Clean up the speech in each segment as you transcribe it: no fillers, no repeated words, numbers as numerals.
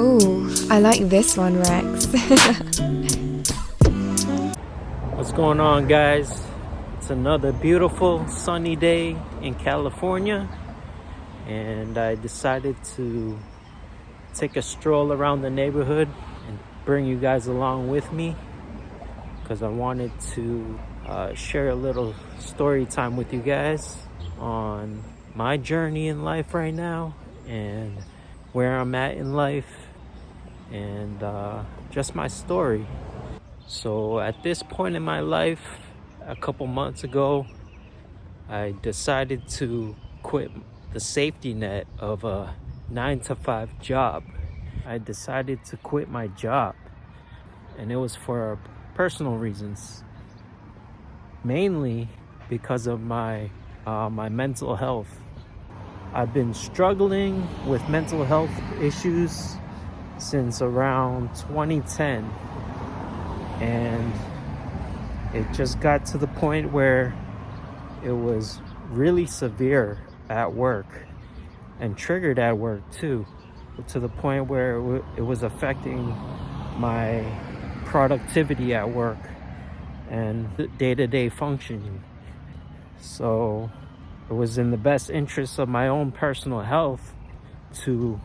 Ooh, I like this one, Rex. What's going on, guys? It's another beautiful sunny day in California, and I decided to take a stroll around the neighborhood and bring you guys along with me because I wanted to share a little story time with you guys on my journey in life right now and where I'm at in life and just my story. So at this point in my life, a couple months ago, I decided to quit the safety net of a 9-to-5 job. I decided to quit my job, and it was for personal reasons, mainly because of my mental health. I've been struggling with mental health issues since around 2010, and it just got to the point where it was really severe at work and triggered at work too, to the point where it was affecting my productivity at work and day-to-day functioning. So it was in the best interest of my own personal health to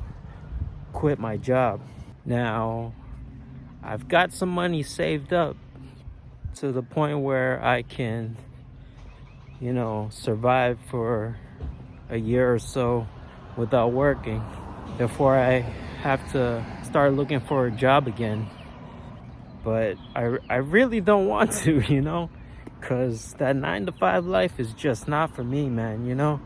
quit my job. Now, I've got some money saved up to the point where I can, survive for a year or so without working before I have to start looking for a job again. But I really don't want to, because that 9-to-5 life is just not for me, man.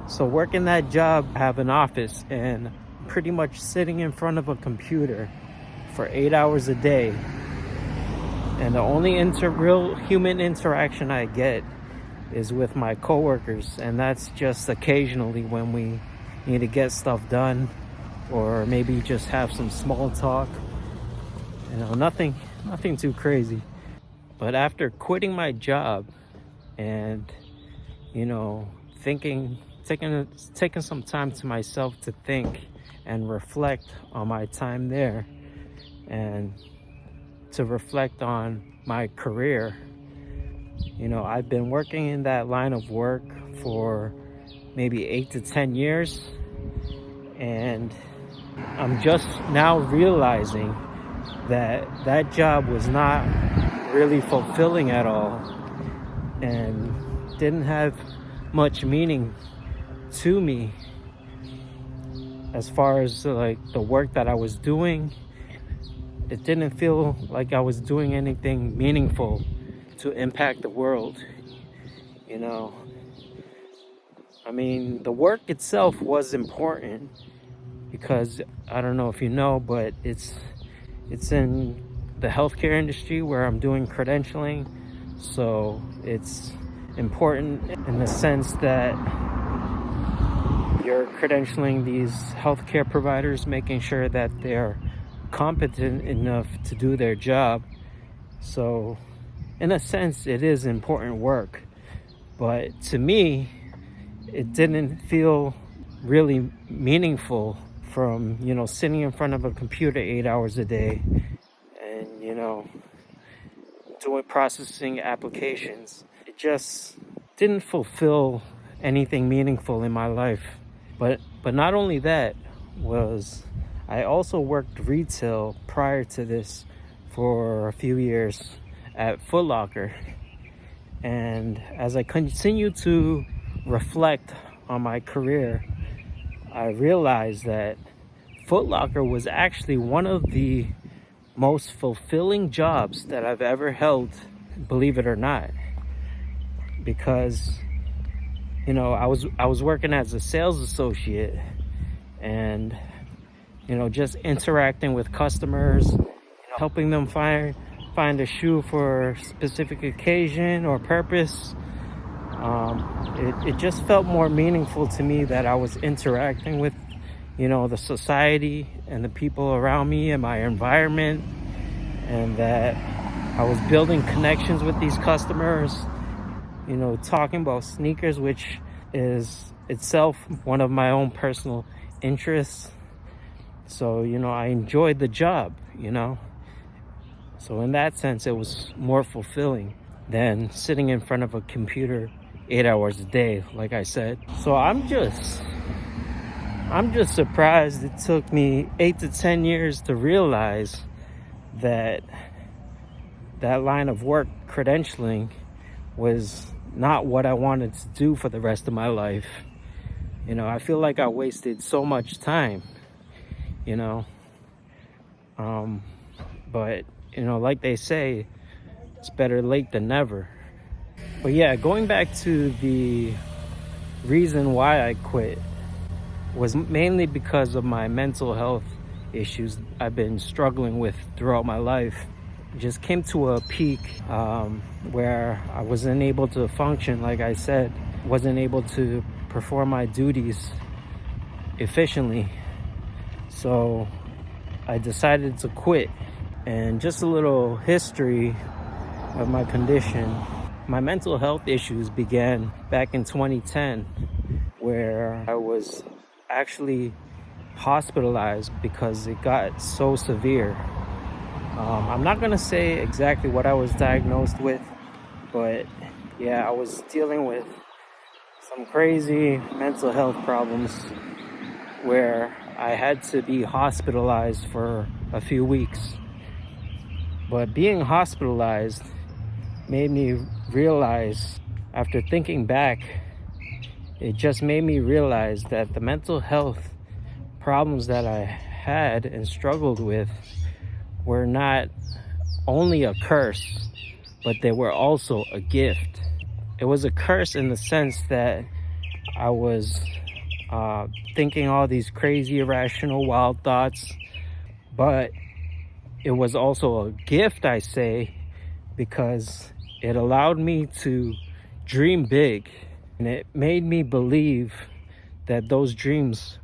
So working that job, I have an office and pretty much sitting in front of a computer for 8 hours a day. And the only real human interaction I get is with my coworkers, and that's just occasionally when we need to get stuff done or maybe just have some small talk. Nothing too crazy. But after quitting my job and taking some time to myself to think and reflect on my time there and to reflect on my career. I've been working in that line of work for maybe 8 to 10 years, and I'm just now realizing that that job was not really fulfilling at all and didn't have much meaning to me as far as like the work that I was doing. It didn't feel like I was doing anything meaningful to impact the world. The work itself was important because I don't know if you know, but it's in the healthcare industry where I'm doing credentialing. So it's important in the sense that you're credentialing these healthcare providers, making sure that they're competent enough to do their job. So in a sense, it is important work, but to me it didn't feel really meaningful from sitting in front of a computer 8 hours a day and doing processing applications. It just didn't fulfill anything meaningful in my life. But not only that, was I also worked retail prior to this for a few years at Foot Locker. And as I continue to reflect on my career, I realized that Foot Locker was actually one of the most fulfilling jobs that I've ever held, believe it or not. Because I was working as a sales associate and just interacting with customers, helping them find a shoe for a specific occasion or purpose. It just felt more meaningful to me that I was interacting with the society and the people around me and my environment, and that I was building connections with these customers, talking about sneakers, which is itself one of my own personal interests. So, I enjoyed the job, So in that sense, it was more fulfilling than sitting in front of a computer 8 hours a day, like I said. So I'm just surprised it took me 8 to 10 years to realize that line of work, credentialing, was not what I wanted to do for the rest of my life. I feel like I wasted so much time, but like they say, it's better late than never. But yeah, going back to the reason why I quit was mainly because of my mental health issues I've been struggling with throughout my life. It just came to a peak where I wasn't able to function, like I said, wasn't able to perform my duties efficiently. So I decided to quit. And just a little history of my condition. My mental health issues began back in 2010, where I was actually hospitalized because it got so severe. I'm not gonna say exactly what I was diagnosed with, but yeah, I was dealing with some crazy mental health problems where I had to be hospitalized for a few weeks. But being hospitalized made me realize, after thinking back, it just made me realize that the mental health problems that I had and struggled with were not only a curse, but they were also a gift. It was a curse in the sense that I was thinking all these crazy, irrational, wild thoughts, but it was also a gift, I say, because it allowed me to dream big, and it made me believe that those dreams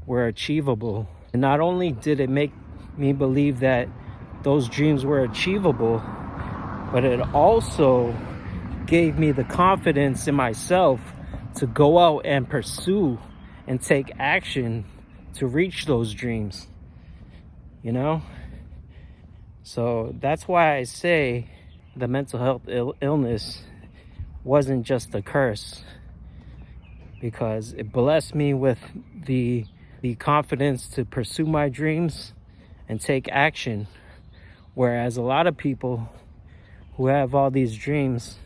were achievable. And not only did it make me believe that those dreams were achievable, but it also gave me the confidence in myself to go out and pursue and take action to reach those dreams, So that's why I say the mental health illness wasn't just a curse, because it blessed me with the confidence to pursue my dreams and take action. Whereas a lot of people who have all these dreams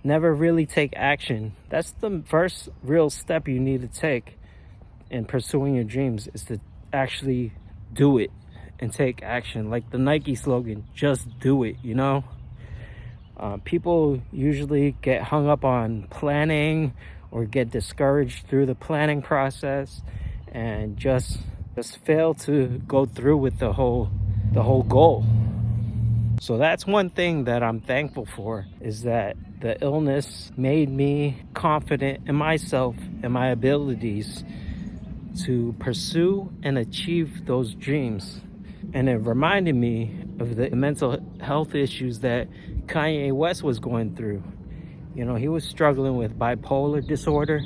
never really take action. That's the first real step you need to take in pursuing your dreams, is to actually do it and take action. Like the Nike slogan, just do it, People usually get hung up on planning or get discouraged through the planning process and just fail to go through with the whole goal. So that's one thing that I'm thankful for, is that the illness made me confident in myself and my abilities to pursue and achieve those dreams. And it reminded me of the mental health issues that Kanye West was going through. He was struggling with bipolar disorder.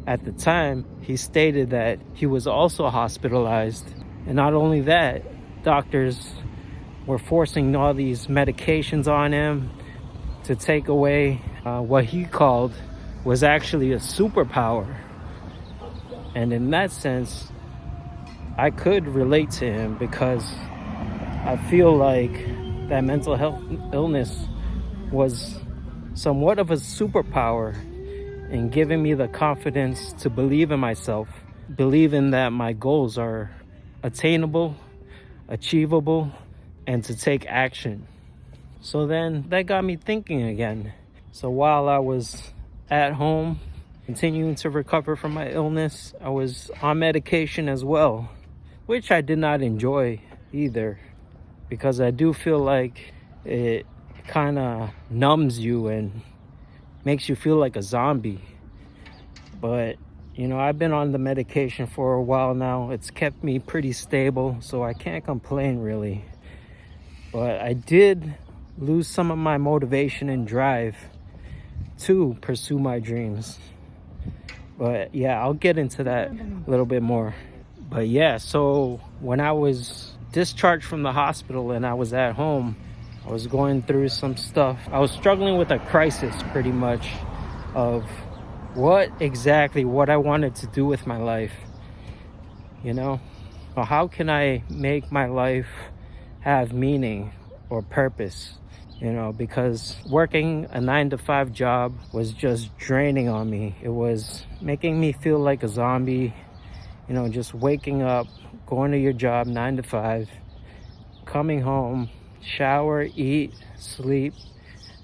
At the time, he stated that he was also hospitalized. And not only that, doctors were forcing all these medications on him to take away what he called was actually a superpower. And in that sense, I could relate to him, because I feel like that mental health illness was somewhat of a superpower in giving me the confidence to believe in myself, believing that my goals are attainable, achievable, and to take action. So then that got me thinking again. So while I was at home continuing to recover from my illness, I was on medication as well, which I did not enjoy either, because I do feel like it kind of numbs you and makes you feel like a zombie. But I've been on the medication for a while now. It's kept me pretty stable, so I can't complain really. But I did lose some of my motivation and drive to pursue my dreams. But yeah, I'll get into that a little bit more. But yeah, so when I was discharged from the hospital and I was at home, I was going through some stuff. I was struggling with a crisis pretty much of what I wanted to do with my life. You know, how can I make my life have meaning or purpose? You know, because working a 9-to-5 job was just draining on me. It was making me feel like a zombie. You know, just waking up, going to your job 9 to 5, coming home, shower, eat, sleep,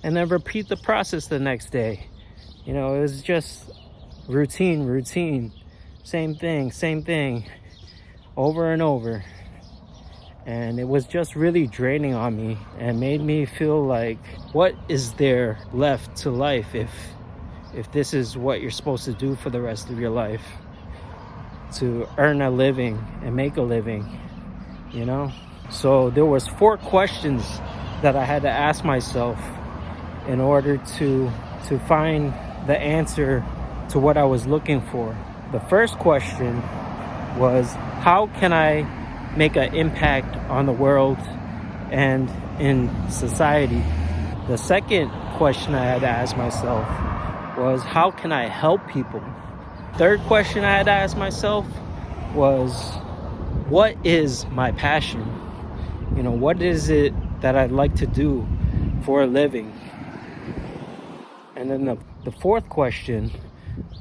and then repeat the process the next day. You know, it was just routine, same thing, over and over. And it was just really draining on me and made me feel like, what is there left to life if this is what you're supposed to do for the rest of your life? To earn a living and make a living, you know? So there was 4 questions that I had to ask myself in order to find the answer to what I was looking for. The first question was, how can I make an impact on the world and in society? The second question I had to ask myself was, how can I help people? Third question I had to ask myself was, what is my passion? You know, what is it that I'd like to do for a living? And then the fourth question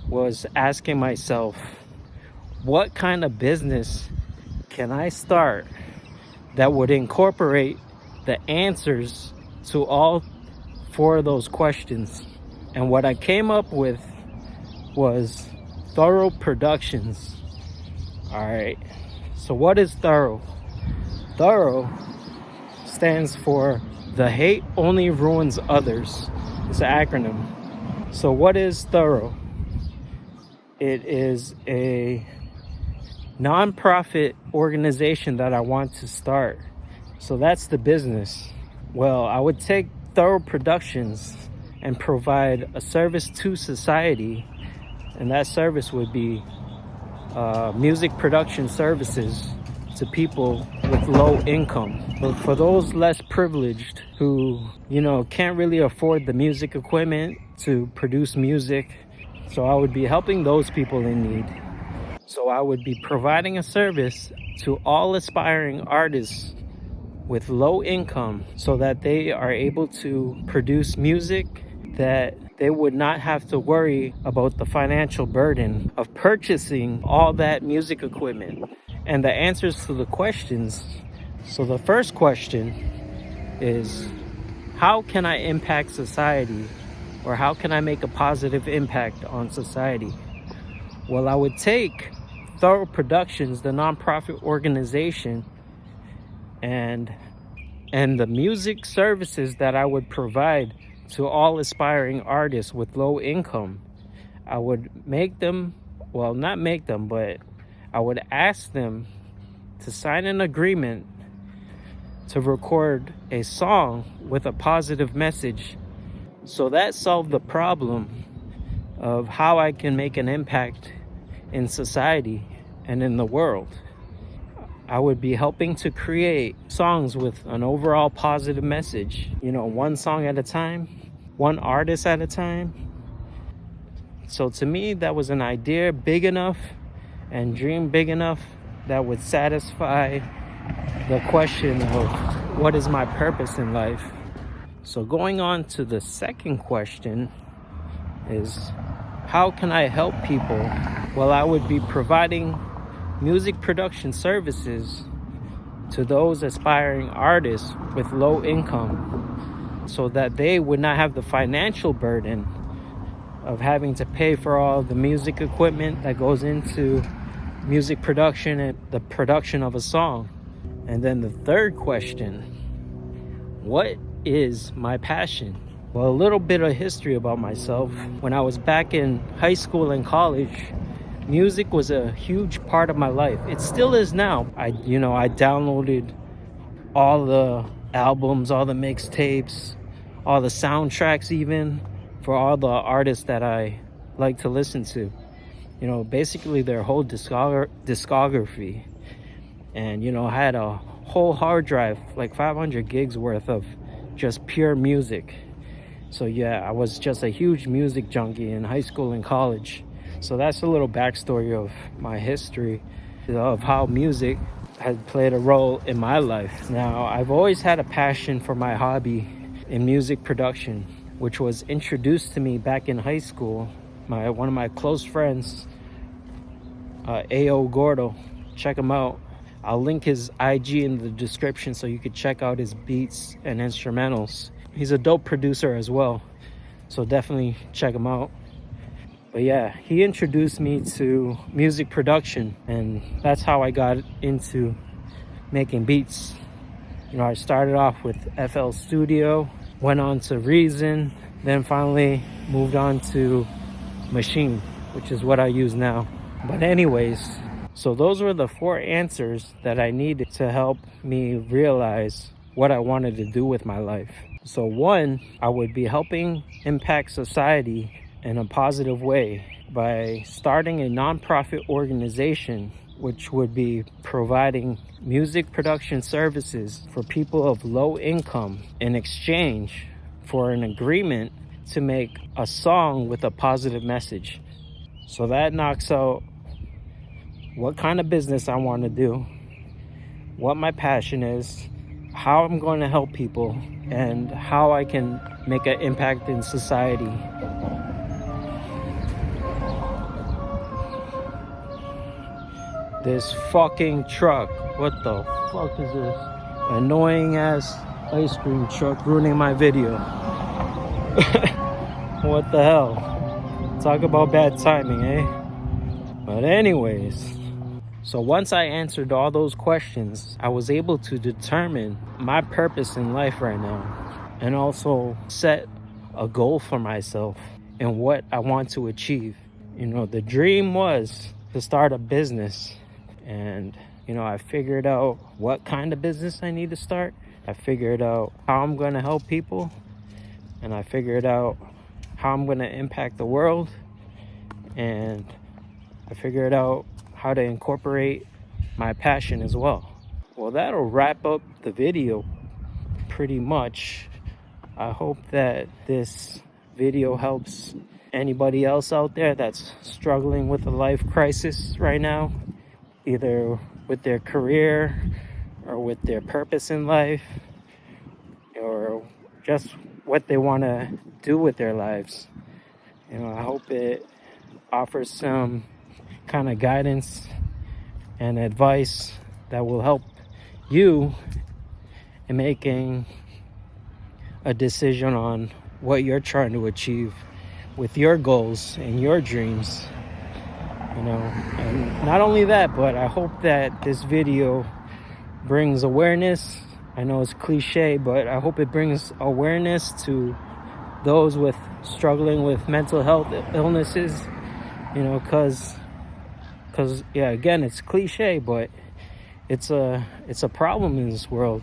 was asking myself, what kind of business can I start that would incorporate the answers to all 4 of those questions? And what I came up with was THORO Productions. All right, so what is THORO? THORO stands for The Hate Only Ruins Others. It's an acronym. So what is THORO? It is a non-profit organization that I want to start. So that's the business. Well, I would take THORO Productions and provide a service to society, and that service would be music production services to people with low income. But for those less privileged who, you know, can't really afford the music equipment to produce music, so I would be helping those people in need. So I would be providing a service to all aspiring artists with low income so that they are able to produce music that they would not have to worry about the financial burden of purchasing all that music equipment. And the answers to the questions. So the first question is, how can I impact society? Or how can I make a positive impact on society? Well, I would take THORO Productions, the nonprofit organization, and the music services that I would provide to all aspiring artists with low income. I would make them, well, not make them, but I would ask them to sign an agreement to record a song with a positive message. So that solved the problem of how I can make an impact in society and in the world. I would be helping to create songs with an overall positive message, you know, one song at a time, one artist at a time. So to me, that was an idea big enough and dream big enough that would satisfy the question of what is my purpose in life. So going on to the second question is, how can I help people? Well, I would be providing music production services to those aspiring artists with low income so that they would not have the financial burden of having to pay for all the music equipment that goes into music production and the production of a song. And then the third question, what is my passion? Well, a little bit of history about myself. When I was back in high school and college, music was a huge part of my life. It still is now. I downloaded all the albums, all the mixtapes, all the soundtracks even, for all the artists that I like to listen to. you know, basically their whole discography. And, you know, I had a whole hard drive, like 500 gigs worth of just pure music. So yeah, I was just a huge music junkie in high school and college. So that's a little backstory of my history of how music has played a role in my life. Now, I've always had a passion for my hobby in music production, which was introduced to me back in high school. One of my close friends, A.O. Gordo, check him out. I'll link his IG in the description so you could check out his beats and instrumentals. He's a dope producer as well, so definitely check him out. But yeah, he introduced me to music production, and that's how I got into making beats. You know, I started off with FL Studio, went on to Reason, then finally moved on to Machine, which is what I use now. But anyways, so those were the 4 answers that I needed to help me realize what I wanted to do with my life. So 1, I would be helping impact society in a positive way by starting a nonprofit organization, which would be providing music production services for people of low income in exchange for an agreement to make a song with a positive message. So that knocks out what kind of business I want to do, what my passion is, how I'm going to help people, and how I can make an impact in society. This fucking truck, what the fuck is this? Annoying ass ice cream truck ruining my video. What the hell? Talk about bad timing, eh? But anyways, so once I answered all those questions, I was able to determine my purpose in life right now, and also set a goal for myself and what I want to achieve. You know, the dream was to start a business, and you know, I figured out what kind of business I need to start. I figured out how I'm going to help people, and I figured out how I'm going to impact the world, and I figured out how to incorporate my passion as well. Well, that'll wrap up the video pretty much. I hope that this video helps anybody else out there that's struggling with a life crisis right now, either with their career or with their purpose in life, or just what they want to do with their lives. You know, I hope it offers some kind of guidance and advice that will help you in making a decision on what you're trying to achieve with your goals and your dreams. You know, and not only that, but I hope that this video brings awareness. I know it's cliche, but I hope it brings awareness to those struggling with mental health illnesses. You know, because yeah, again, it's cliche, but it's a problem in this world.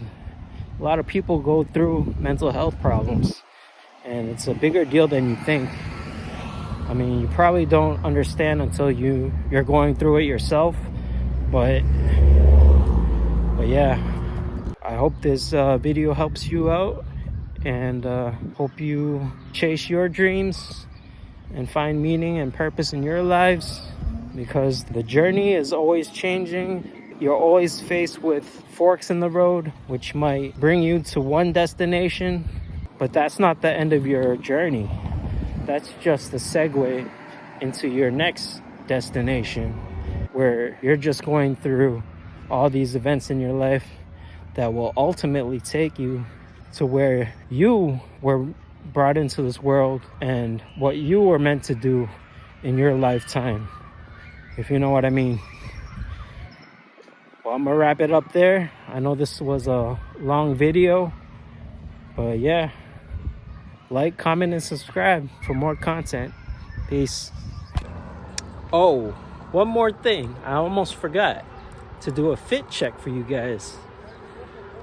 A lot of people go through mental health problems, and it's a bigger deal than you think. I mean, you probably don't understand until you're going through it yourself, but yeah, I hope this video helps you out, and hope you chase your dreams and find meaning and purpose in your lives, because the journey is always changing. You're always faced with forks in the road, which might bring you to one destination, but that's not the end of your journey. That's just a segue into your next destination, where you're just going through all these events in your life that will ultimately take you to where you were brought into this world and what you were meant to do in your lifetime, if you know what I mean. Well, I'm gonna wrap it up there. I know this was a long video, but yeah, like, comment, and subscribe for more content. Peace. Oh, one more thing. I almost forgot to do a fit check for you guys.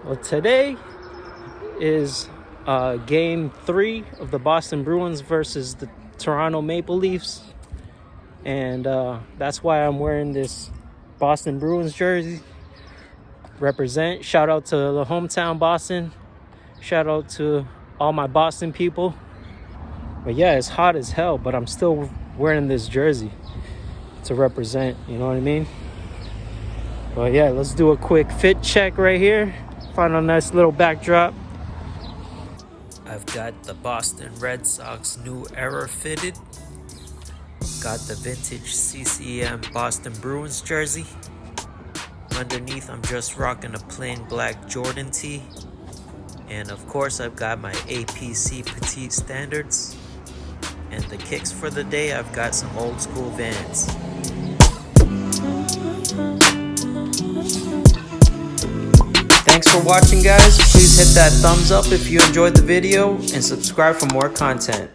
Well, today is game 3 of the Boston Bruins versus the Toronto Maple Leafs. And that's why I'm wearing this Boston Bruins jersey. Represent. Shout out to the hometown Boston. Shout out to all my Boston people. But yeah, it's hot as hell, but I'm still wearing this jersey to represent, you know what I mean? But yeah, let's do a quick fit check right here. Find a nice little backdrop. I've got the Boston Red Sox new era fitted. Got the vintage CCM Boston Bruins jersey. Underneath, I'm just rocking a plain black Jordan tee. And of course, I've got my APC Petite Standards. And the kicks for the day, I've got some old school Vans. Thanks for watching, guys. Please hit that thumbs up if you enjoyed the video and subscribe for more content.